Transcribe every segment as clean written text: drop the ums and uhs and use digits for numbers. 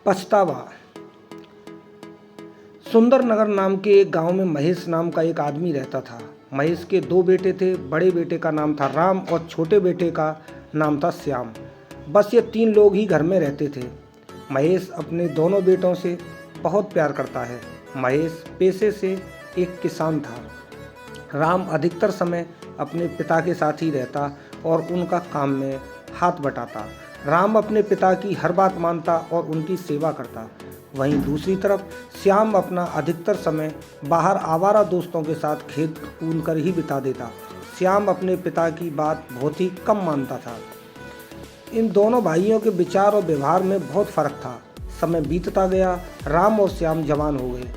पछतावा। सुंदरनगर नाम के एक गांव में महेश नाम का एक आदमी रहता था। महेश के 2 बेटे थे। बड़े बेटे का नाम था राम और छोटे बेटे का नाम था श्याम। बस ये 3 लोग ही घर में रहते थे। महेश अपने दोनों बेटों से बहुत प्यार करता है। महेश पेशे से एक किसान था। राम अधिकतर समय अपने पिता के साथ ही रहता और उनका काम में हाथ बटाता। राम अपने पिता की हर बात मानता और उनकी सेवा करता। वहीं दूसरी तरफ श्याम अपना अधिकतर समय बाहर आवारा दोस्तों के साथ खेत कूद कर ही बिता देता। श्याम अपने पिता की बात बहुत ही कम मानता था। इन दोनों भाइयों के विचार और व्यवहार में बहुत फर्क था। समय बीतता गया। राम और श्याम जवान हो गए।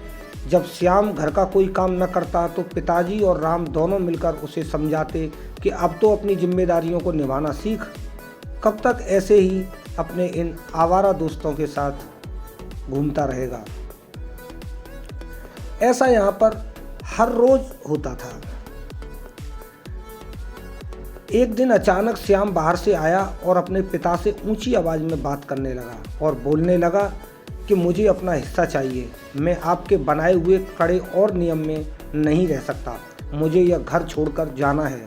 जब श्याम घर का कोई काम न करता तो पिताजी और राम दोनों मिलकर उसे समझाते कि अब तो अपनी जिम्मेदारियों को निभाना सीख। कब तक ऐसे ही अपने इन आवारा दोस्तों के साथ घूमता रहेगा। ऐसा यहाँ पर हर रोज होता था। एक दिन अचानक श्याम बाहर से आया और अपने पिता से ऊंची आवाज में बात करने लगा और बोलने लगा कि मुझे अपना हिस्सा चाहिए। मैं आपके बनाए हुए कड़े और नियम में नहीं रह सकता। मुझे यह घर छोड़कर जाना है।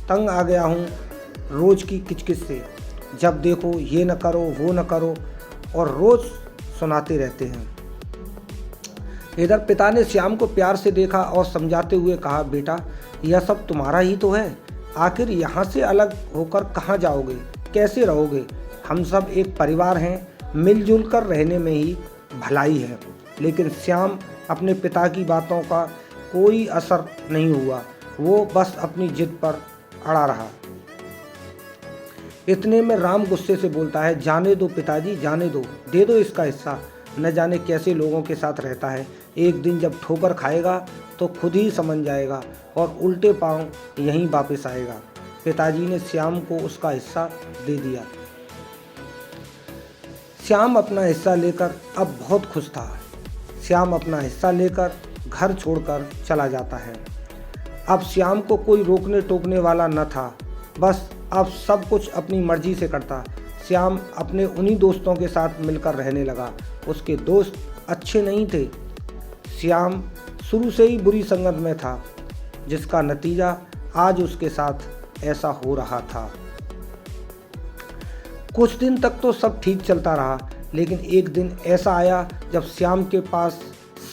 तंग आ गया हूँ रोज की किचकिच से। जब देखो ये न करो वो न करो और रोज सुनाते रहते हैं। इधर पिता ने श्याम को प्यार से देखा और समझाते हुए कहा, बेटा यह सब तुम्हारा ही तो है। आखिर यहाँ से अलग होकर कहाँ जाओगे, कैसे रहोगे। हम सब एक परिवार हैं। मिलजुल कर रहने में ही भलाई है। लेकिन श्याम अपने पिता की बातों का कोई असर नहीं हुआ। वो बस अपनी जिद पर अड़ा रहा। इतने में राम गुस्से से बोलता है, जाने दो पिताजी, जाने दो, दे दो इसका हिस्सा। न जाने कैसे लोगों के साथ रहता है। एक दिन जब ठोकर खाएगा तो खुद ही समझ जाएगा और उल्टे पांव यहीं वापस आएगा। पिताजी ने श्याम को उसका हिस्सा दे दिया। श्याम अपना हिस्सा लेकर अब बहुत खुश था। श्याम अपना हिस्सा लेकर घर छोड़कर चला जाता है। अब श्याम को कोई रोकने टोकने वाला न था। बस अब सब कुछ अपनी मर्जी से करता। श्याम अपने उन्हीं दोस्तों के साथ मिलकर रहने लगा। उसके दोस्त अच्छे नहीं थे। श्याम शुरू से ही बुरी संगत में था, जिसका नतीजा आज उसके साथ ऐसा हो रहा था। कुछ दिन तक तो सब ठीक चलता रहा, लेकिन एक दिन ऐसा आया जब श्याम के पास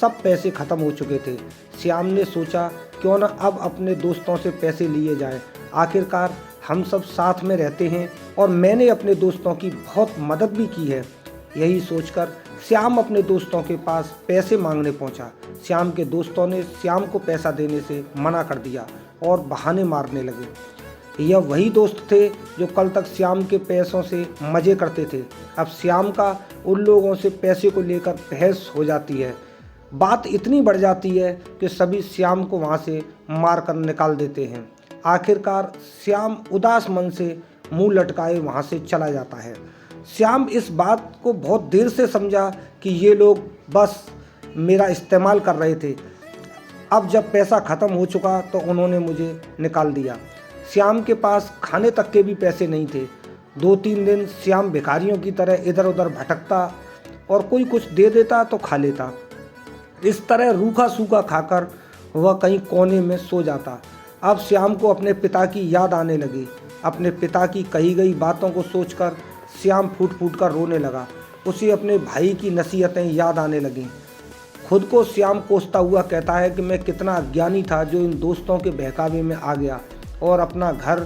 सब पैसे खत्म हो चुके थे। श्याम ने सोचा क्यों न अब अपने दोस्तों से पैसे लिए जाएं। आखिरकार हम सब साथ में रहते हैं और मैंने अपने दोस्तों की बहुत मदद भी की है। यही सोचकर श्याम अपने दोस्तों के पास पैसे मांगने पहुंचा। श्याम के दोस्तों ने श्याम को पैसा देने से मना कर दिया और बहाने मारने लगे। यह वही दोस्त थे जो कल तक श्याम के पैसों से मज़े करते थे। अब श्याम का उन लोगों से पैसे को लेकर बहस हो जाती है। बात इतनी बढ़ जाती है कि सभी श्याम को वहाँ से मार कर निकाल देते हैं। आखिरकार श्याम उदास मन से मुंह लटकाए वहाँ से चला जाता है। श्याम इस बात को बहुत देर से समझा कि ये लोग बस मेरा इस्तेमाल कर रहे थे। अब जब पैसा ख़त्म हो चुका तो उन्होंने मुझे निकाल दिया। श्याम के पास खाने तक के भी पैसे नहीं थे। 2-3 दिन श्याम भिखारियों की तरह इधर उधर भटकता और कोई कुछ दे देता तो खा लेता। इस तरह रूखा सूखा खाकर वह कहीं कोने में सो जाता। अब श्याम को अपने पिता की याद आने लगी। अपने पिता की कही गई बातों को सोचकर श्याम फूट फूट कर रोने लगा। उसे अपने भाई की नसीहतें याद आने लगीं। खुद को श्याम कोसता हुआ कहता है कि मैं कितना अज्ञानी था जो इन दोस्तों के बहकावे में आ गया और अपना घर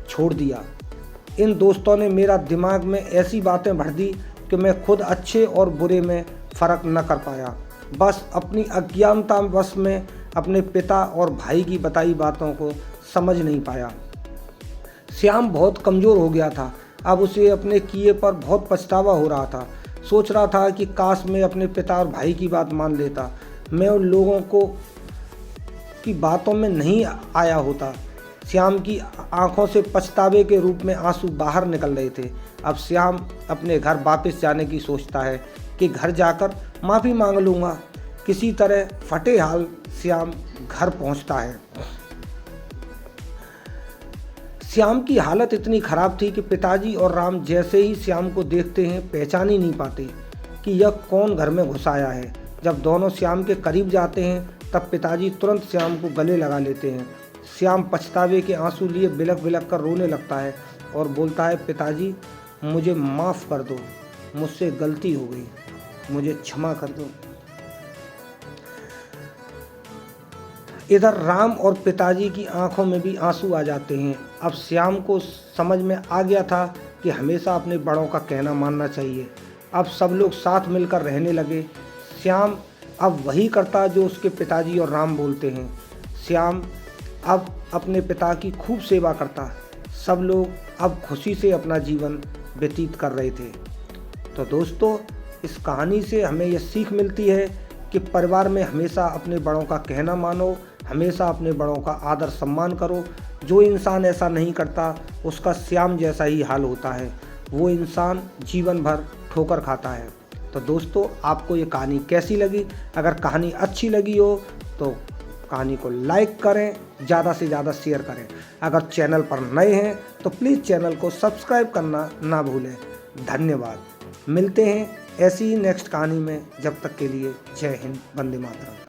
छोड़ दिया। इन दोस्तों ने मेरा दिमाग में ऐसी बातें भर दी कि मैं खुद अच्छे और बुरे में फ़र्क न कर पाया। बस अपनी अज्ञानता वश में अपने पिता और भाई की बताई बातों को समझ नहीं पाया। श्याम बहुत कमज़ोर हो गया था। अब उसे अपने किए पर बहुत पछतावा हो रहा था। सोच रहा था कि काश मैं अपने पिता और भाई की बात मान लेता। मैं उन लोगों की बातों में नहीं आया होता। श्याम की आंखों से पछतावे के रूप में आंसू बाहर निकल रहे थे। अब श्याम अपने घर वापस जाने की सोचता है कि घर जाकर माफ़ी मांग लूँगा। किसी तरह फटे हाल श्याम घर पहुँचता है। श्याम की हालत इतनी ख़राब थी कि पिताजी और राम जैसे ही श्याम को देखते हैं पहचान ही नहीं पाते। कि यह कौन घर में घुस आया है। जब दोनों श्याम के करीब जाते हैं तब पिताजी तुरंत श्याम को गले लगा लेते हैं। श्याम पछतावे के आंसू लिए बिलख बिलख कर रोने लगता है और बोलता है, पिताजी मुझे माफ़ कर दो, मुझसे गलती हो गई, मुझे क्षमा कर दो। इधर राम और पिताजी की आंखों में भी आंसू आ जाते हैं। अब श्याम को समझ में आ गया था कि हमेशा अपने बड़ों का कहना मानना चाहिए। अब सब लोग साथ मिलकर रहने लगे। श्याम अब वही करता जो उसके पिताजी और राम बोलते हैं। श्याम अब अपने पिता की खूब सेवा करता। सब लोग अब खुशी से अपना जीवन व्यतीत कर रहे थे। तो दोस्तों, इस कहानी से हमें यह सीख मिलती है कि परिवार में हमेशा अपने बड़ों का कहना मानो, हमेशा अपने बड़ों का आदर सम्मान करो। जो इंसान ऐसा नहीं करता उसका श्याम जैसा ही हाल होता है, वो इंसान जीवन भर ठोकर खाता है। तो दोस्तों, आपको ये कहानी कैसी लगी? अगर कहानी अच्छी लगी हो तो कहानी को लाइक करें, ज़्यादा से ज़्यादा शेयर करें। अगर चैनल पर नए हैं तो प्लीज़ चैनल को सब्सक्राइब करना ना भूलें। धन्यवाद। मिलते हैं ऐसी ही नेक्स्ट कहानी में। जब तक के लिए जय हिंद, वंदे मातरम।